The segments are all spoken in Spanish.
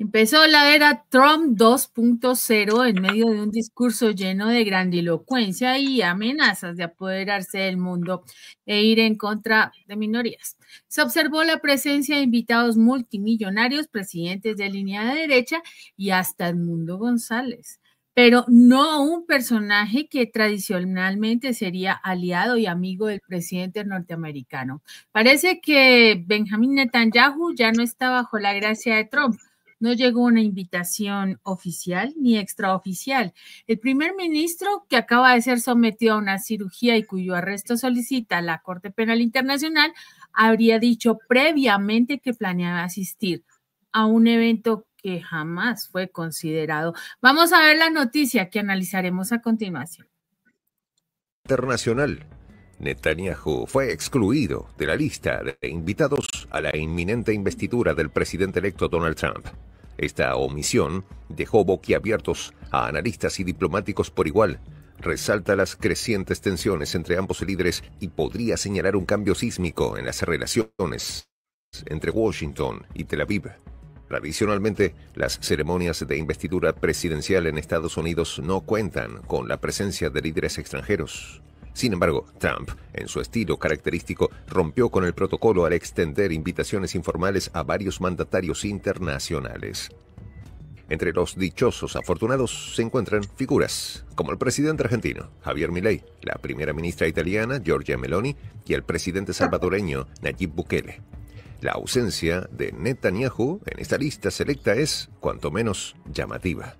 Empezó la era Trump 2.0 en medio de un discurso lleno de grandilocuencia y amenazas de apoderarse del mundo e ir en contra de minorías. Se observó la presencia de invitados multimillonarios, presidentes de línea de derecha y hasta Edmundo González, pero no un personaje que tradicionalmente sería aliado y amigo del presidente norteamericano. Parece que Benjamín Netanyahu ya no está bajo la gracia de Trump. No llegó una invitación oficial ni extraoficial. El primer ministro, que acaba de ser sometido a una cirugía y cuyo arresto solicita la Corte Penal Internacional, habría dicho previamente que planeaba asistir a un evento que jamás fue considerado. Vamos a ver la noticia que analizaremos a continuación. Internacional. Netanyahu fue excluido de la lista de invitados a la inminente investidura del presidente electo Donald Trump. Esta omisión dejó boquiabiertos a analistas y diplomáticos por igual. Resalta las crecientes tensiones entre ambos líderes y podría señalar un cambio sísmico en las relaciones entre Washington y Tel Aviv. Tradicionalmente, las ceremonias de investidura presidencial en Estados Unidos no cuentan con la presencia de líderes extranjeros. Sin embargo, Trump, en su estilo característico, rompió con el protocolo al extender invitaciones informales a varios mandatarios internacionales. Entre los dichosos afortunados se encuentran figuras como el presidente argentino, Javier Milei, la primera ministra italiana, Giorgia Meloni, y el presidente salvadoreño, Nayib Bukele. La ausencia de Netanyahu en esta lista selecta es, cuanto menos, llamativa.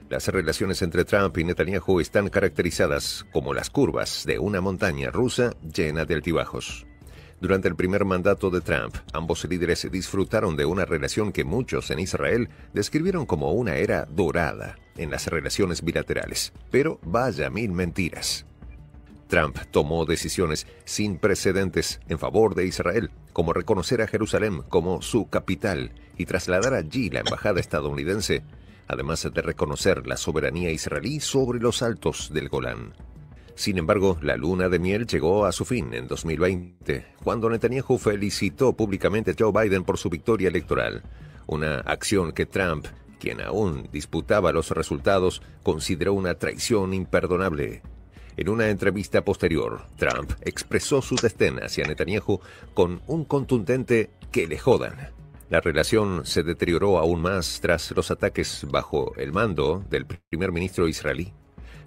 Las relaciones entre Trump y Netanyahu están caracterizadas como las curvas de una montaña rusa llena de altibajos. Durante el primer mandato de Trump, ambos líderes disfrutaron de una relación que muchos en Israel describieron como una era dorada en las relaciones bilaterales. Pero vaya mil mentiras. Trump tomó decisiones sin precedentes en favor de Israel, como reconocer a Jerusalén como su capital y trasladar allí la embajada estadounidense, además de reconocer la soberanía israelí sobre los altos del Golán. Sin embargo, la luna de miel llegó a su fin en 2020, cuando Netanyahu felicitó públicamente a Joe Biden por su victoria electoral, una acción que Trump, quien aún disputaba los resultados, consideró una traición imperdonable. En una entrevista posterior, Trump expresó su desdén hacia Netanyahu con un contundente "que le jodan". La relación se deterioró aún más tras los ataques bajo el mando del primer ministro israelí.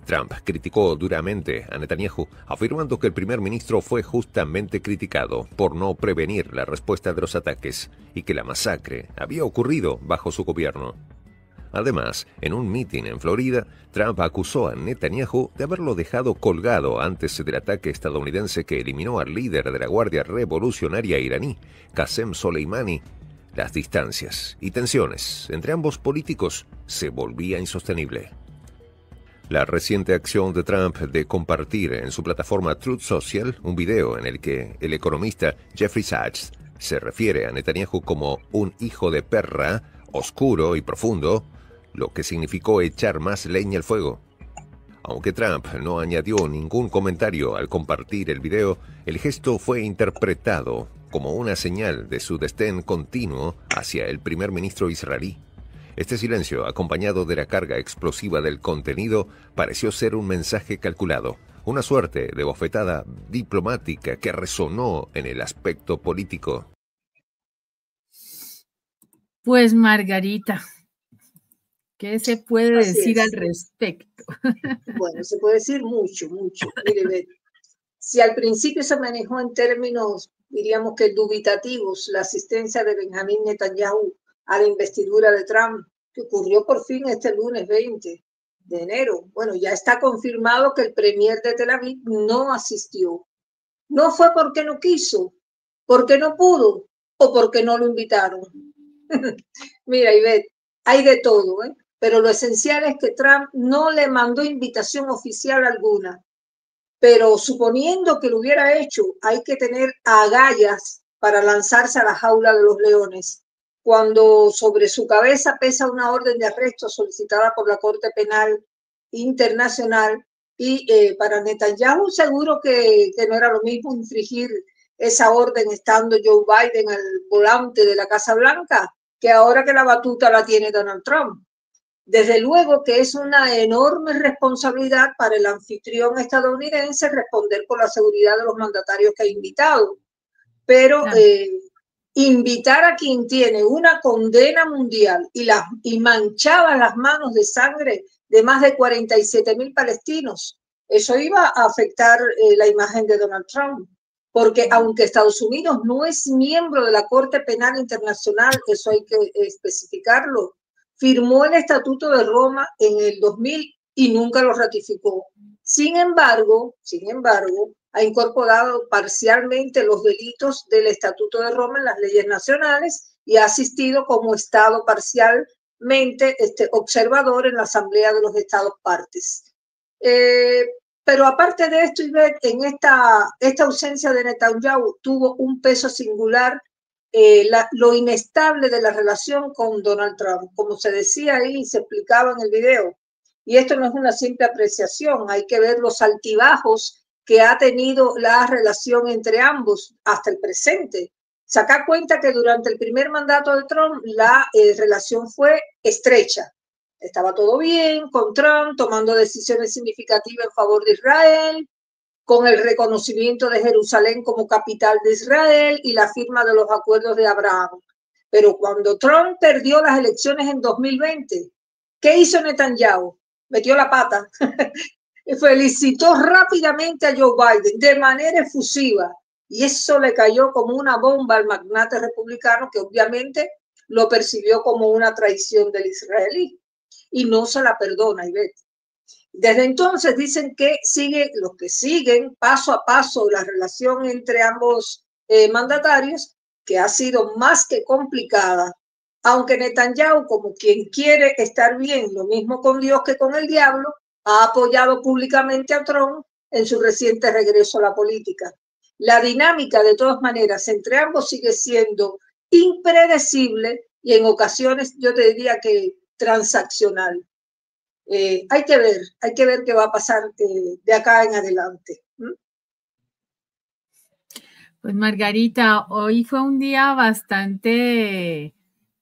Trump criticó duramente a Netanyahu, afirmando que el primer ministro fue justamente criticado por no prevenir la respuesta de los ataques y que la masacre había ocurrido bajo su gobierno. Además, en un mitin en Florida, Trump acusó a Netanyahu de haberlo dejado colgado antes del ataque estadounidense que eliminó al líder de la Guardia Revolucionaria iraní, Qasem Soleimani. Las distancias y tensiones entre ambos políticos se volvía insostenible. La reciente acción de Trump de compartir en su plataforma Truth Social un video en el que el economista Jeffrey Sachs se refiere a Netanyahu como un hijo de perra, oscuro y profundo, lo que significó echar más leña al fuego. Aunque Trump no añadió ningún comentario al compartir el video, el gesto fue interpretado como una señal de su desdén continuo hacia el primer ministro israelí. Este silencio, acompañado de la carga explosiva del contenido, pareció ser un mensaje calculado, una suerte de bofetada diplomática que resonó en el aspecto político. Pues Margarita, ¿qué se puede decir al respecto? Bueno, se puede decir mucho, mucho. Mire, si al principio se manejó en términos, diríamos que dubitativos, la asistencia de Benjamín Netanyahu a la investidura de Trump, que ocurrió por fin este lunes 20 de enero. Bueno, ya está confirmado que el premier de Tel Aviv no asistió. No fue porque no quiso, porque no pudo o porque no lo invitaron. Mira, Ivette, hay de todo, ¿eh? Pero lo esencial es que Trump no le mandó invitación oficial alguna. Pero suponiendo que lo hubiera hecho, hay que tener agallas para lanzarse a la jaula de los leones, cuando sobre su cabeza pesa una orden de arresto solicitada por la Corte Penal Internacional y para Netanyahu seguro que no era lo mismo infringir esa orden estando Joe Biden al volante de la Casa Blanca que ahora que la batuta la tiene Donald Trump. Desde luego que es una enorme responsabilidad para el anfitrión estadounidense responder por la seguridad de los mandatarios que ha invitado, pero claro, invitar a quien tiene una condena mundial y manchaba las manos de sangre de más de 47.000 palestinos, eso iba a afectar la imagen de Donald Trump, porque aunque Estados Unidos no es miembro de la Corte Penal Internacional, eso hay que especificarlo, firmó el Estatuto de Roma en el 2000 y nunca lo ratificó. Sin embargo, ha incorporado parcialmente los delitos del Estatuto de Roma en las leyes nacionales y ha asistido como Estado parcialmente observador en la Asamblea de los Estados partes. Pero aparte de esto, Ivette, en esta ausencia de Netanyahu tuvo un peso singular lo inestable de la relación con Donald Trump, como se decía ahí y se explicaba en el video. Y esto no es una simple apreciación, hay que ver los altibajos que ha tenido la relación entre ambos hasta el presente. Saca cuenta que durante el primer mandato de Trump la relación fue estrecha. Estaba todo bien con Trump, tomando decisiones significativas en favor de Israel, con el reconocimiento de Jerusalén como capital de Israel y la firma de los acuerdos de Abraham. Pero cuando Trump perdió las elecciones en 2020, ¿qué hizo Netanyahu? Metió la pata. Felicitó rápidamente a Joe Biden de manera efusiva y eso le cayó como una bomba al magnate republicano, que obviamente lo percibió como una traición del israelí y no se la perdona, Ivette. Desde entonces dicen que los que siguen paso a paso la relación entre ambos mandatarios, que ha sido más que complicada, aunque Netanyahu, como quien quiere estar bien, lo mismo con Dios que con el diablo, ha apoyado públicamente a Trump en su reciente regreso a la política. La dinámica, de todas maneras, entre ambos sigue siendo impredecible y en ocasiones yo te diría que transaccional. Hay que ver qué va a pasar de acá en adelante. Pues Margarita, hoy fue un día bastante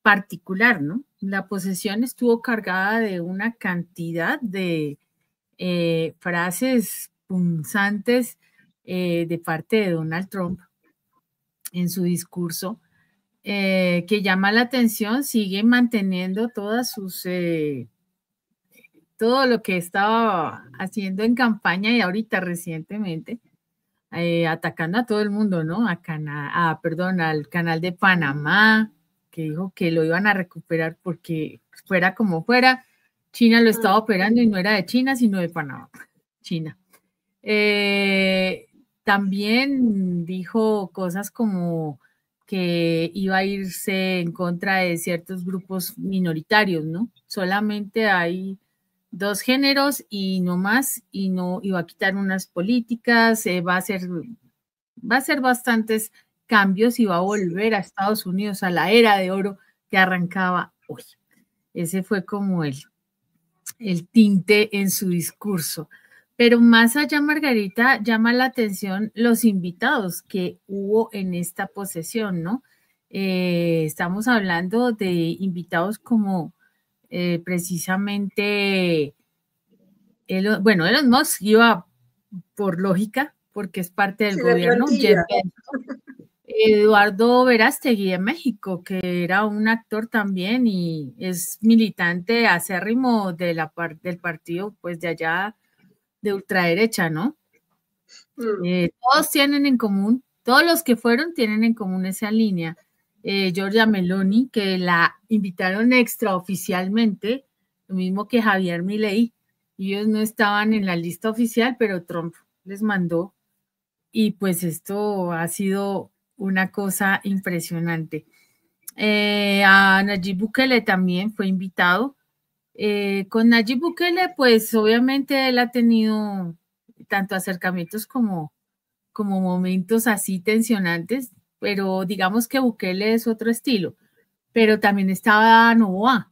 particular, ¿no? La posesión estuvo cargada de una cantidad de frases punzantes de parte de Donald Trump en su discurso, que llama la atención, sigue manteniendo todas sus... todo lo que estaba haciendo en campaña y ahorita recientemente, atacando a todo el mundo, ¿no? Al canal de Panamá, que dijo que lo iban a recuperar porque fuera como fuera, China lo estaba operando y no era de China, sino de Panamá, China. También dijo cosas como que iba a irse en contra de ciertos grupos minoritarios, ¿no? Solamente hay 2 géneros y no más, y no iba a quitar unas políticas, va a hacer bastantes cambios y va a volver a Estados Unidos a la era de oro que arrancaba hoy. Ese fue como el tinte en su discurso. Pero más allá, Margarita, llama la atención los invitados que hubo en esta posesión, ¿no? Estamos hablando de invitados como precisamente, Elon Musk iba por lógica, porque es parte del gobierno. Eduardo Verástegui de México, que era un actor también y es militante acérrimo del partido, pues de allá de ultraderecha, ¿no? Todos tienen en común, todos los que fueron tienen en común esa línea. Giorgia Meloni, que la invitaron extraoficialmente, lo mismo que Javier Milei. Ellos no estaban en la lista oficial, pero Trump les mandó. Y pues esto ha sido una cosa impresionante. A Nayib Bukele también fue invitado. Con Nayib Bukele, pues obviamente él ha tenido tanto acercamientos como momentos así tensionantes, pero digamos que Bukele es otro estilo. Pero también estaba Noboa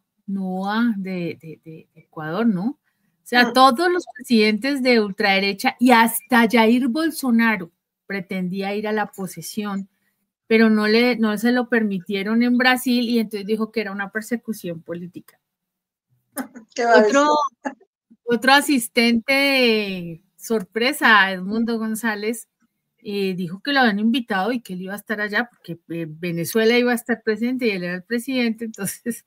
de Ecuador, ¿no? O sea, todos los presidentes de ultraderecha y hasta Jair Bolsonaro pretendía ir a la posesión, pero no se lo permitieron en Brasil y entonces dijo que era una persecución política. Otro asistente sorpresa, Edmundo González, dijo que lo habían invitado y que él iba a estar allá porque Venezuela iba a estar presente y él era el presidente, entonces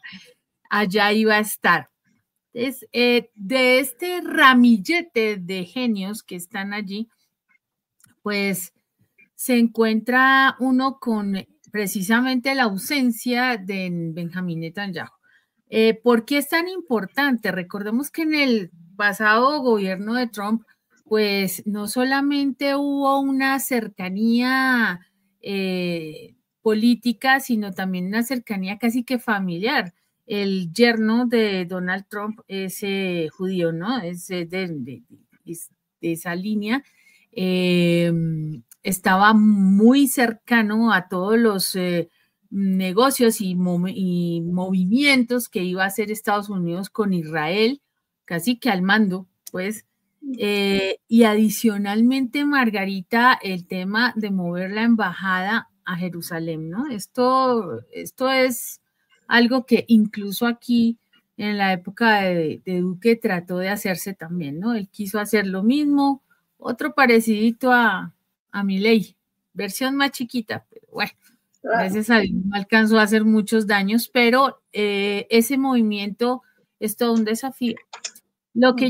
allá iba a estar. Entonces, de este ramillete de genios que están allí, pues se encuentra uno con precisamente la ausencia de Benjamín Netanyahu. ¿Por qué es tan importante? Recordemos que en el pasado gobierno de Trump, pues no solamente hubo una cercanía política, sino también una cercanía casi que familiar. El yerno de Donald Trump es judío, ¿no? Es de esa línea. Estaba muy cercano a todos los negocios y movimientos que iba a hacer Estados Unidos con Israel, casi que al mando, pues. Y adicionalmente, Margarita, el tema de mover la embajada a Jerusalén, ¿no? Esto es algo que incluso aquí en la época de Duque trató de hacerse también, ¿no? Él quiso hacer lo mismo, otro parecidito a Milei, versión más chiquita, pero bueno, gracias a Dios no alcanzó a hacer muchos daños, pero ese movimiento es todo un desafío. Lo que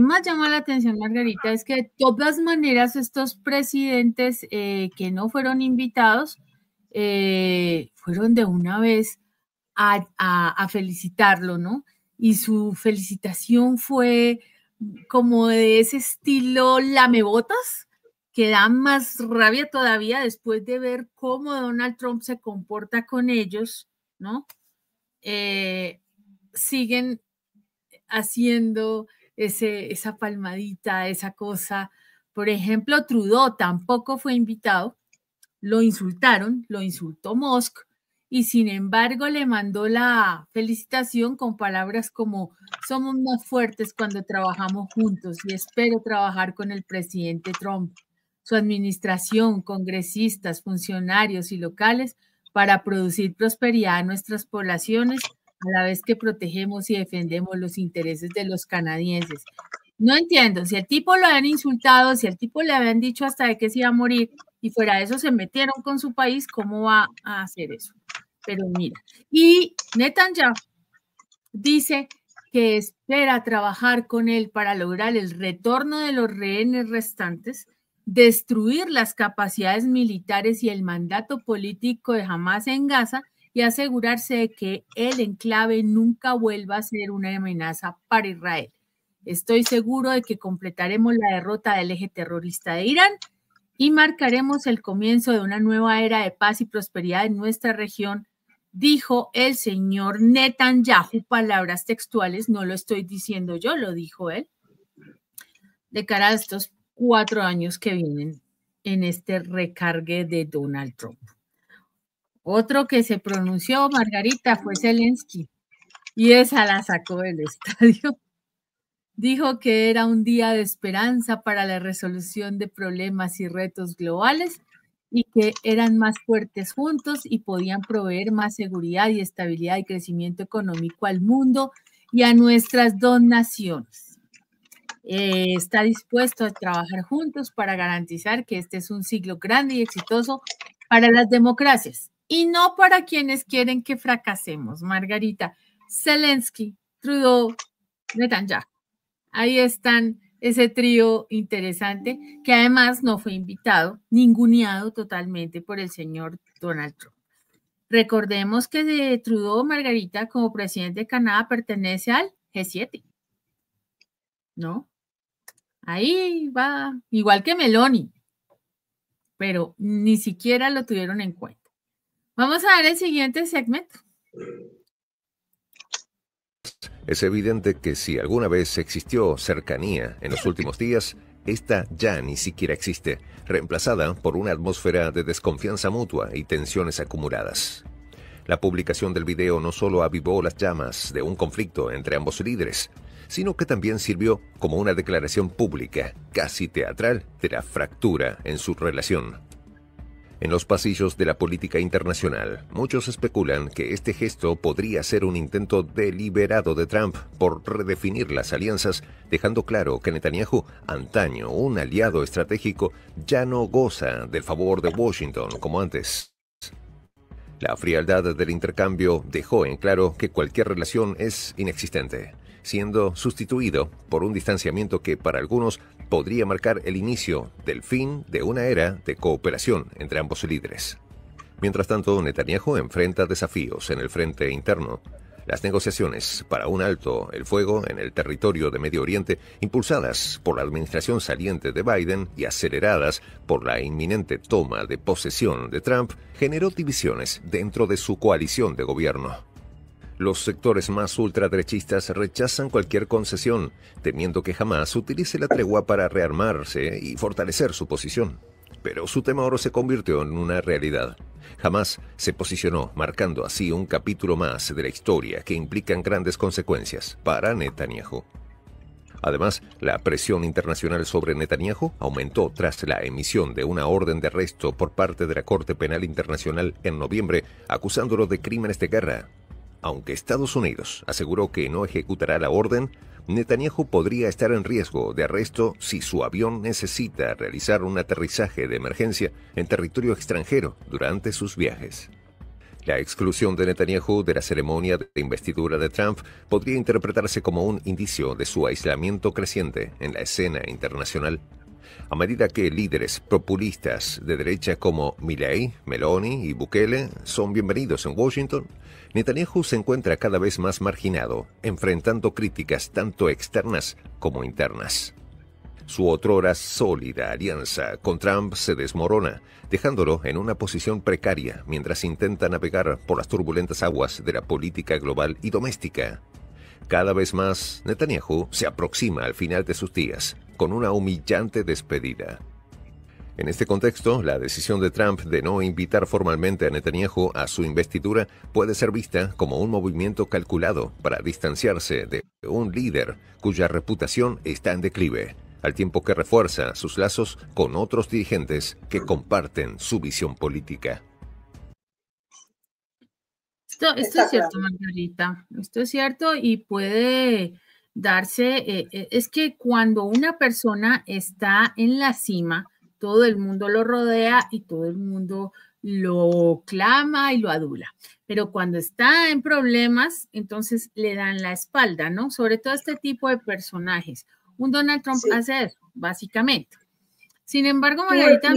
más llama la atención, Margarita, es que de todas maneras estos presidentes que no fueron invitados fueron de una vez a felicitarlo, ¿no? Y su felicitación fue como de ese estilo lamebotas, que da más rabia todavía después de ver cómo Donald Trump se comporta con ellos, ¿no? Siguen haciendo esa palmadita, esa cosa. Por ejemplo, Trudeau tampoco fue invitado, lo insultaron, lo insultó Musk, y sin embargo le mandó la felicitación con palabras como: somos más fuertes cuando trabajamos juntos y espero trabajar con el presidente Trump, su administración, congresistas, funcionarios y locales para producir prosperidad en nuestras poblaciones a la vez que protegemos y defendemos los intereses de los canadienses. No entiendo, si el tipo lo habían insultado, si el tipo le habían dicho hasta de que se iba a morir y fuera de eso se metieron con su país, ¿cómo va a hacer eso? Pero mira, y Netanyahu dice que espera trabajar con él para lograr el retorno de los rehenes restantes, destruir las capacidades militares y el mandato político de Hamás en Gaza y asegurarse de que el enclave nunca vuelva a ser una amenaza para Israel. Estoy seguro de que completaremos la derrota del eje terrorista de Irán y marcaremos el comienzo de una nueva era de paz y prosperidad en nuestra región, dijo el señor Netanyahu, palabras textuales, no lo estoy diciendo yo, lo dijo él, de cara a estos 4 años que vienen en este recargue de Donald Trump. Otro que se pronunció, Margarita, fue Zelensky, y esa la sacó del estadio. Dijo que era un día de esperanza para la resolución de problemas y retos globales y que eran más fuertes juntos y podían proveer más seguridad y estabilidad y crecimiento económico al mundo y a nuestras dos naciones. Está dispuesto a trabajar juntos para garantizar que este es un siglo grande y exitoso para las democracias y no para quienes quieren que fracasemos. Margarita, Zelensky, Trudeau, Netanyahu. Ahí están ese trío interesante que además no fue invitado, ninguneado totalmente por el señor Donald Trump. Recordemos que de Trudeau, Margarita, como presidente de Canadá, pertenece al G7, ¿no? Ahí va, igual que Meloni, pero ni siquiera lo tuvieron en cuenta. Vamos a ver el siguiente segmento. Es evidente que si alguna vez existió cercanía en los últimos días, esta ya ni siquiera existe, reemplazada por una atmósfera de desconfianza mutua y tensiones acumuladas. La publicación del video no solo avivó las llamas de un conflicto entre ambos líderes, sino que también sirvió como una declaración pública, casi teatral, de la fractura en su relación. En los pasillos de la política internacional, muchos especulan que este gesto podría ser un intento deliberado de Trump por redefinir las alianzas, dejando claro que Netanyahu, antaño un aliado estratégico, ya no goza del favor de Washington como antes. La frialdad del intercambio dejó en claro que cualquier relación es inexistente, siendo sustituido por un distanciamiento que para algunos podría marcar el inicio del fin de una era de cooperación entre ambos líderes. Mientras tanto, Netanyahu enfrenta desafíos en el frente interno. Las negociaciones para un alto el fuego en el territorio de Medio Oriente, impulsadas por la administración saliente de Biden y aceleradas por la inminente toma de posesión de Trump, generó divisiones dentro de su coalición de gobierno. Los sectores más ultraderechistas rechazan cualquier concesión, temiendo que Hamás utilice la tregua para rearmarse y fortalecer su posición. Pero su temor se convirtió en una realidad. Hamás se posicionó, marcando así un capítulo más de la historia que implican grandes consecuencias para Netanyahu. Además, la presión internacional sobre Netanyahu aumentó tras la emisión de una orden de arresto por parte de la Corte Penal Internacional en noviembre, acusándolo de crímenes de guerra. Aunque Estados Unidos aseguró que no ejecutará la orden, Netanyahu podría estar en riesgo de arresto si su avión necesita realizar un aterrizaje de emergencia en territorio extranjero durante sus viajes. La exclusión de Netanyahu de la ceremonia de investidura de Trump podría interpretarse como un indicio de su aislamiento creciente en la escena internacional. A medida que líderes populistas de derecha como Milley, Meloni y Bukele son bienvenidos en Washington, Netanyahu se encuentra cada vez más marginado, enfrentando críticas tanto externas como internas. Su otrora sólida alianza con Trump se desmorona, dejándolo en una posición precaria mientras intenta navegar por las turbulentas aguas de la política global y doméstica. Cada vez más, Netanyahu se aproxima al final de sus días, con una humillante despedida. En este contexto, la decisión de Trump de no invitar formalmente a Netanyahu a su investidura puede ser vista como un movimiento calculado para distanciarse de un líder cuya reputación está en declive, al tiempo que refuerza sus lazos con otros dirigentes que comparten su visión política. Esto es cierto, Margarita. Esto es cierto y puede darse, es que cuando una persona está en la cima, todo el mundo lo rodea y todo el mundo lo clama y lo adula. Pero cuando está en problemas, entonces le dan la espalda, ¿no? Sobre todo este tipo de personajes. Un Donald Trump hace eso, básicamente. Sin embargo, Margarita...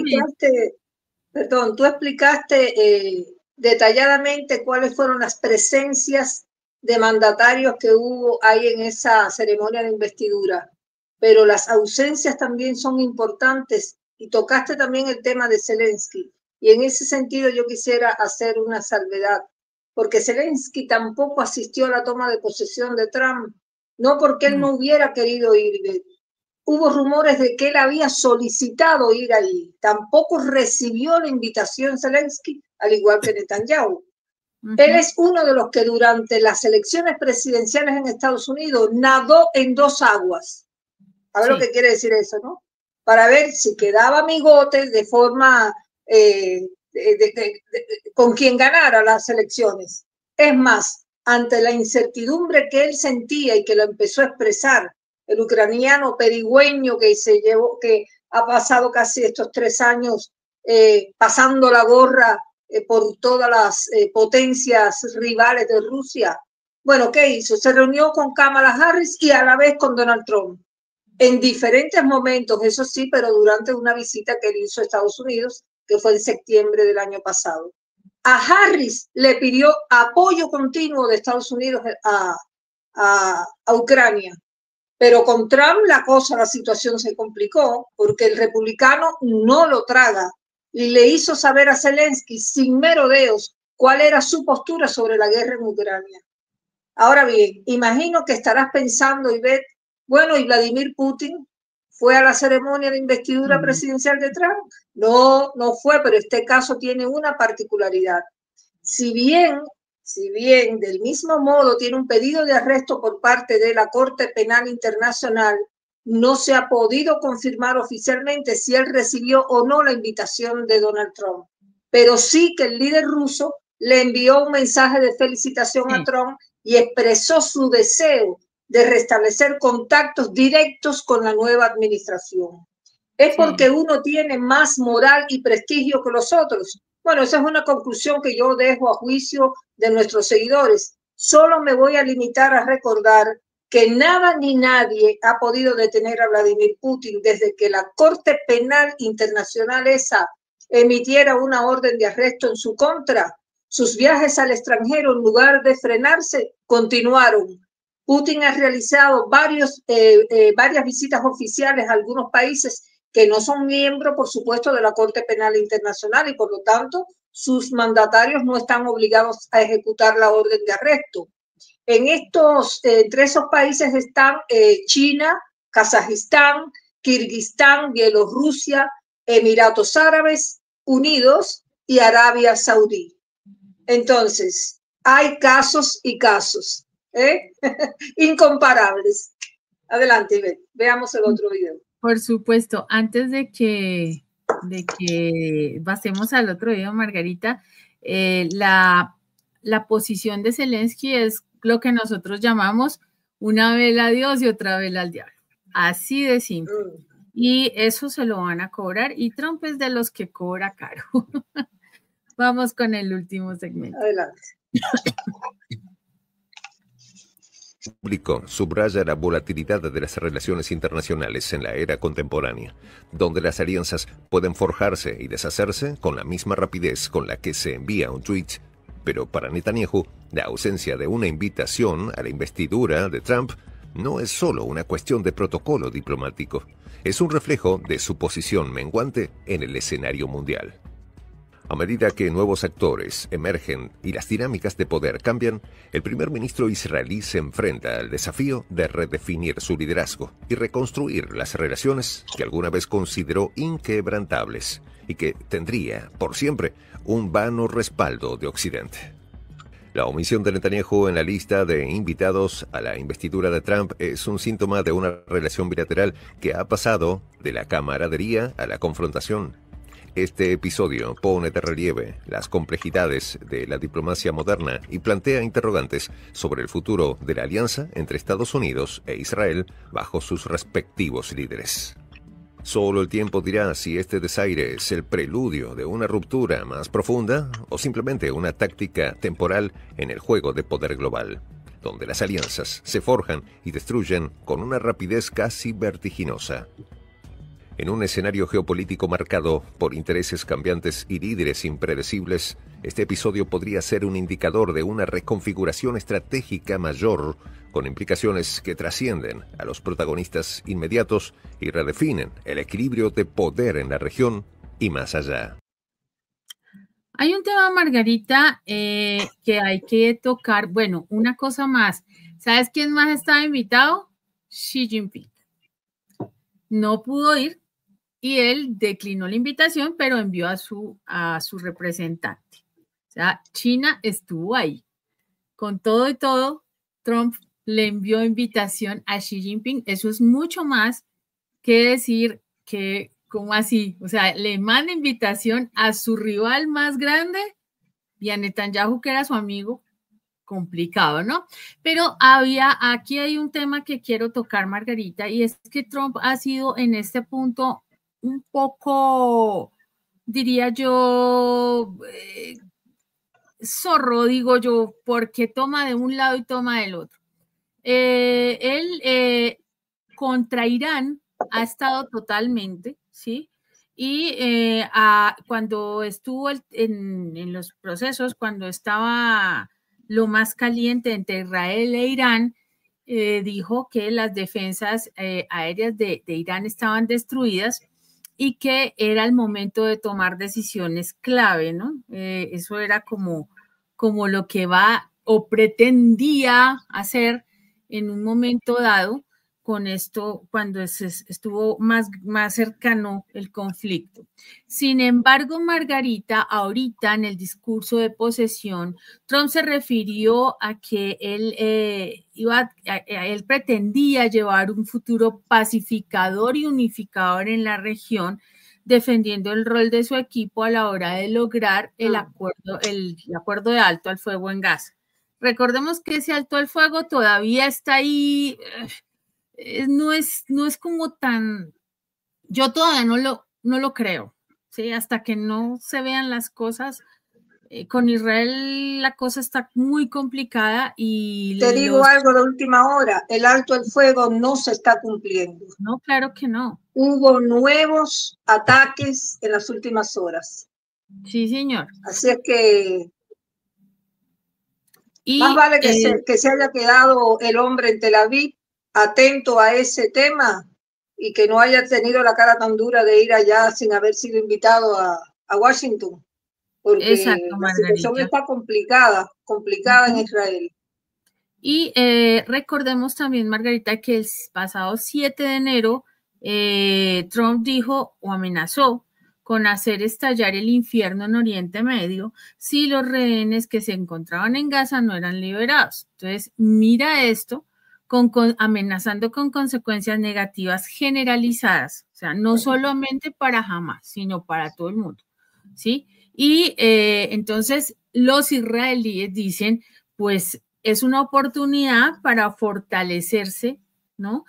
Tú explicaste detalladamente cuáles fueron las presencias de mandatarios que hubo ahí en esa ceremonia de investidura, pero las ausencias también son importantes y tocaste también el tema de Zelensky. Y en ese sentido yo quisiera hacer una salvedad, porque Zelensky tampoco asistió a la toma de posesión de Trump, no porque él no hubiera querido ir. Hubo rumores de que él había solicitado ir allí. Tampoco recibió la invitación Zelensky, al igual que Netanyahu. Él es uno de los que durante las elecciones presidenciales en Estados Unidos nadó en dos aguas. A ver lo que quiere decir eso, ¿no? Para ver si quedaba amigote de forma con quien ganara las elecciones. Es más, ante la incertidumbre que él sentía y que lo empezó a expresar, el ucraniano perigüeño que ha pasado casi estos 3 años pasando la gorra por todas las potencias rivales de Rusia. Bueno, ¿qué hizo? Se reunió con Kamala Harris y a la vez con Donald Trump. En diferentes momentos, eso sí, pero durante una visita que él hizo a Estados Unidos, que fue en septiembre del año pasado. A Harris le pidió apoyo continuo de Estados Unidos a Ucrania. Pero con Trump la situación se complicó porque el republicano no lo traga y le hizo saber a Zelensky sin merodeos cuál era su postura sobre la guerra en Ucrania. Ahora bien, imagino que estarás pensando, Ivette, bueno, ¿y Vladimir Putin fue a la ceremonia de investidura presidencial de Trump? No, no fue, pero este caso tiene una particularidad. Si bien del mismo modo tiene un pedido de arresto por parte de la Corte Penal Internacional, no se ha podido confirmar oficialmente si él recibió o no la invitación de Donald Trump. pero sí que el líder ruso le envió un mensaje de felicitación a Trump y expresó su deseo de restablecer contactos directos con la nueva administración. ¿Es porque uno tiene más moral y prestigio que los otros? Bueno, esa es una conclusión que yo dejo a juicio de nuestros seguidores. Solo me voy a limitar a recordar que nada ni nadie ha podido detener a Vladimir Putin desde que la Corte Penal Internacional esa emitiera una orden de arresto en su contra. Sus viajes al extranjero, en lugar de frenarse, continuaron. Putin ha realizado varias visitas oficiales a algunos países que no son miembros, por supuesto, de la Corte Penal Internacional y, por lo tanto, sus mandatarios no están obligados a ejecutar la orden de arresto. Entre esos países están China, Kazajistán, Kirguistán, Bielorrusia, Emiratos Árabes Unidos y Arabia Saudí. Entonces, hay casos y casos, incomparables. Adelante, Ivette, veamos el otro video. Por supuesto, antes de que pasemos al otro video, Margarita, la posición de Zelensky es lo que nosotros llamamos una vela a Dios y otra vela al diablo. Así de simple. Y eso se lo van a cobrar y Trump es de los que cobra caro. Vamos con el último segmento. Adelante. Público subraya la volatilidad de las relaciones internacionales en la era contemporánea, donde las alianzas pueden forjarse y deshacerse con la misma rapidez con la que se envía un tweet. Pero para Netanyahu, la ausencia de una invitación a la investidura de Trump no es solo una cuestión de protocolo diplomático, es un reflejo de su posición menguante en el escenario mundial. A medida que nuevos actores emergen y las dinámicas de poder cambian, el primer ministro israelí se enfrenta al desafío de redefinir su liderazgo y reconstruir las relaciones que alguna vez consideró inquebrantables y que tendría, por siempre, un vano respaldo de Occidente. La omisión de Netanyahu en la lista de invitados a la investidura de Trump es un síntoma de una relación bilateral que ha pasado de la camaradería a la confrontación. Este episodio pone de relieve las complejidades de la diplomacia moderna y plantea interrogantes sobre el futuro de la alianza entre Estados Unidos e Israel bajo sus respectivos líderes. Solo el tiempo dirá si este desaire es el preludio de una ruptura más profunda o simplemente una táctica temporal en el juego de poder global, donde las alianzas se forjan y destruyen con una rapidez casi vertiginosa. En un escenario geopolítico marcado por intereses cambiantes y líderes impredecibles, este episodio podría ser un indicador de una reconfiguración estratégica mayor, con implicaciones que trascienden a los protagonistas inmediatos y redefinen el equilibrio de poder en la región y más allá. Hay un tema, Margarita, que hay que tocar. Bueno, una cosa más. ¿Sabes quién más estaba invitado? Xi Jinping. No pudo ir. Y él declinó la invitación, pero envió a su representante. O sea, China estuvo ahí. Con todo y todo, Trump le envió invitación a Xi Jinping. Eso es mucho más que decir que, ¿cómo así? O sea, le manda invitación a su rival más grande y a Netanyahu, que era su amigo. Complicado, ¿no? Pero aquí hay un tema que quiero tocar, Margarita, y es que Trump ha sido en este punto un poco, diría yo, zorro, digo yo, porque toma de un lado y toma del otro. Él contra Irán ha estado totalmente, ¿sí? Y cuando estuvo en los procesos, cuando estaba lo más caliente entre Israel e Irán, dijo que las defensas aéreas de Irán estaban destruidas y que era el momento de tomar decisiones clave, ¿no? Eso era como lo que va o pretendía hacer en un momento dado con esto cuando estuvo más cercano el conflicto. Sin embargo, Margarita, ahorita en el discurso de posesión, Trump se refirió a que él pretendía llevar un futuro pacificador y unificador en la región, defendiendo el rol de su equipo a la hora de lograr el acuerdo de alto al fuego en Gaza. Recordemos que ese alto al fuego todavía está ahí, no es como tan, yo todavía no lo creo, ¿sí? Hasta que no se vean las cosas. Con Israel la cosa está muy complicada y te digo algo de última hora, el alto el fuego no se está cumpliendo. No, claro que no. Hubo nuevos ataques en las últimas horas. Sí, señor. Así es que más vale que se haya quedado el hombre en Tel Aviv atento a ese tema y que no haya tenido la cara tan dura de ir allá sin haber sido invitado a Washington. Porque exacto, la situación está complicada en Israel. Y recordemos también, Margarita, que el pasado 7 de enero Trump dijo o amenazó con hacer estallar el infierno en Oriente Medio si los rehenes que se encontraban en Gaza no eran liberados. Entonces, mira esto, amenazando con consecuencias negativas generalizadas, o sea, no solamente para Hamas, sino para todo el mundo, ¿sí? Y entonces los israelíes dicen, pues es una oportunidad para fortalecerse, ¿no?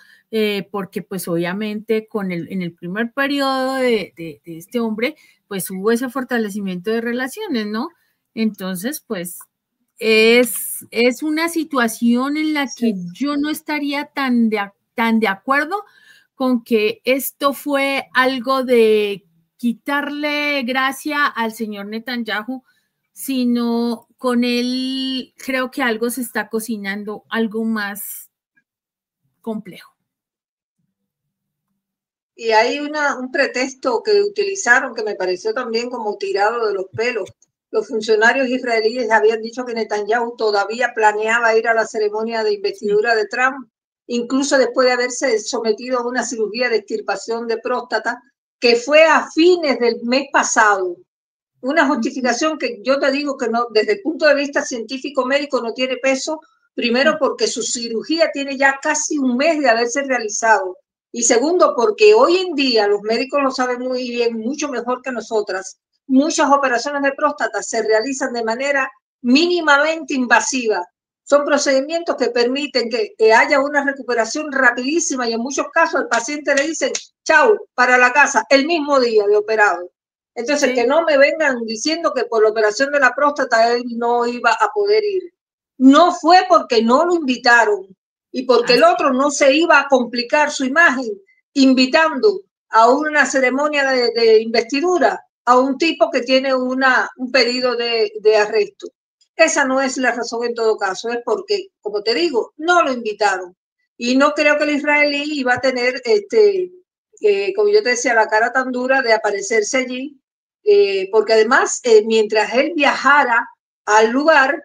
Porque pues obviamente en el primer periodo de este hombre, pues hubo ese fortalecimiento de relaciones, ¿no? Entonces, pues es una situación en la que yo no estaría tan de acuerdo con que esto fue algo de quitarle gracia al señor Netanyahu, sino con él creo que algo se está cocinando, algo más complejo. Y hay un pretexto que utilizaron que me pareció también como tirado de los pelos. Los funcionarios israelíes habían dicho que Netanyahu todavía planeaba ir a la ceremonia de investidura de Trump, incluso después de haberse sometido a una cirugía de extirpación de próstata, que fue a fines del mes pasado. Una justificación que yo te digo que no, desde el punto de vista científico médico no tiene peso, primero porque su cirugía tiene ya casi un mes de haberse realizado. Y segundo, porque hoy en día los médicos lo saben muy bien, mucho mejor que nosotras, muchas operaciones de próstata se realizan de manera mínimamente invasiva. Son procedimientos que permiten que haya una recuperación rapidísima y en muchos casos al paciente le dicen, chau, para la casa, el mismo día de operado. Entonces, sí, que no me vengan diciendo que por la operación de la próstata él no iba a poder ir. No fue porque no lo invitaron y porque el otro no se iba a complicar su imagen invitando a una ceremonia de investidura a un tipo que tiene un pedido de arresto. Esa no es la razón en todo caso, es porque, como te digo, no lo invitaron. Y no creo que el israelí iba a tener, como yo te decía, la cara tan dura de aparecerse allí, porque además, mientras él viajara al lugar,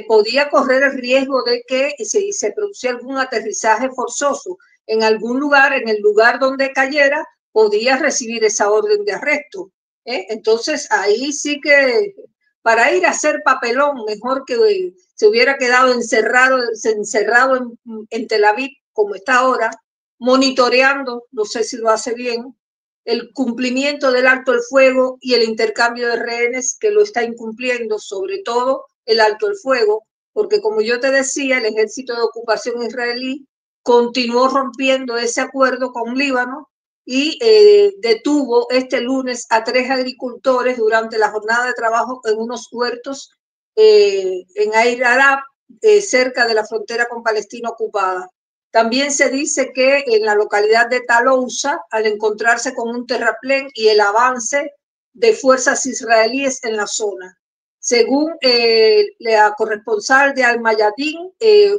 podía correr el riesgo de que se produciera algún aterrizaje forzoso en algún lugar, en el lugar donde cayera, podía recibir esa orden de arresto. Entonces, ahí sí que para ir a hacer papelón, mejor que se hubiera quedado encerrado en Tel Aviv, como está ahora, monitoreando, no sé si lo hace bien, el cumplimiento del alto el fuego y el intercambio de rehenes, que lo está incumpliendo, sobre todo el alto el fuego, porque como yo te decía, el ejército de ocupación israelí continuó rompiendo ese acuerdo con Líbano y detuvo este lunes a 3 agricultores durante la jornada de trabajo en unos huertos en Air Arab, cerca de la frontera con Palestina ocupada. También se dice que en la localidad de Talousa, al encontrarse con un terraplén y el avance de fuerzas israelíes en la zona. Según la corresponsal de Al-Mayadin,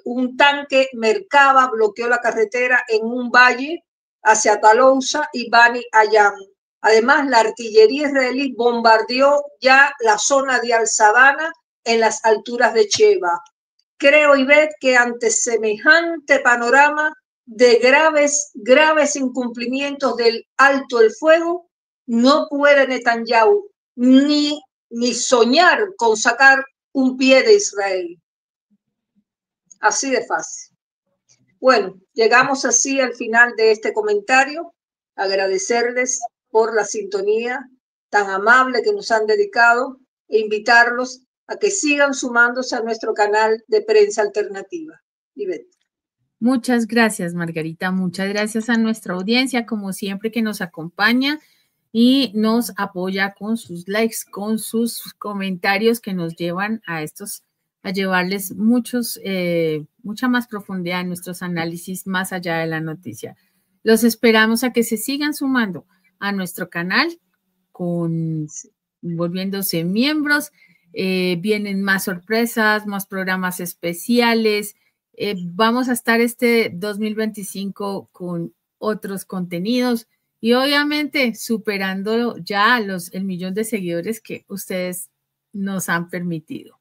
un tanque Merkava bloqueó la carretera en un valle hacia Talousa y Bani Ayam. Además, la artillería israelí bombardeó ya la zona de Al-Sadana en las alturas de Sheba. Creo, Ivette, que ante semejante panorama de graves incumplimientos del alto el fuego, no puede Netanyahu ni soñar con sacar un pie de Israel. Así de fácil. Bueno, llegamos así al final de este comentario. Agradecerles por la sintonía tan amable que nos han dedicado e invitarlos a que sigan sumándose a nuestro canal de Prensa Alternativa. Ivette. Muchas gracias, Margarita. Muchas gracias a nuestra audiencia, como siempre, que nos acompaña y nos apoya con sus likes, con sus comentarios que nos llevan a llevarles mucha más profundidad en nuestros análisis más allá de la noticia. Los esperamos a que se sigan sumando a nuestro canal, volviéndose miembros. Vienen más sorpresas, más programas especiales. Vamos a estar este 2025 con otros contenidos y obviamente superando ya el 1.000.000 de seguidores que ustedes nos han permitido.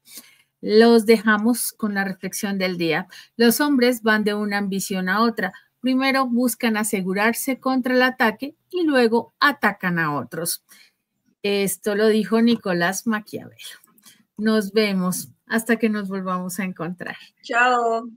Los dejamos con la reflexión del día. Los hombres van de una ambición a otra. Primero buscan asegurarse contra el ataque y luego atacan a otros. Esto lo dijo Nicolás Maquiavelo. Nos vemos hasta que nos volvamos a encontrar. Chao.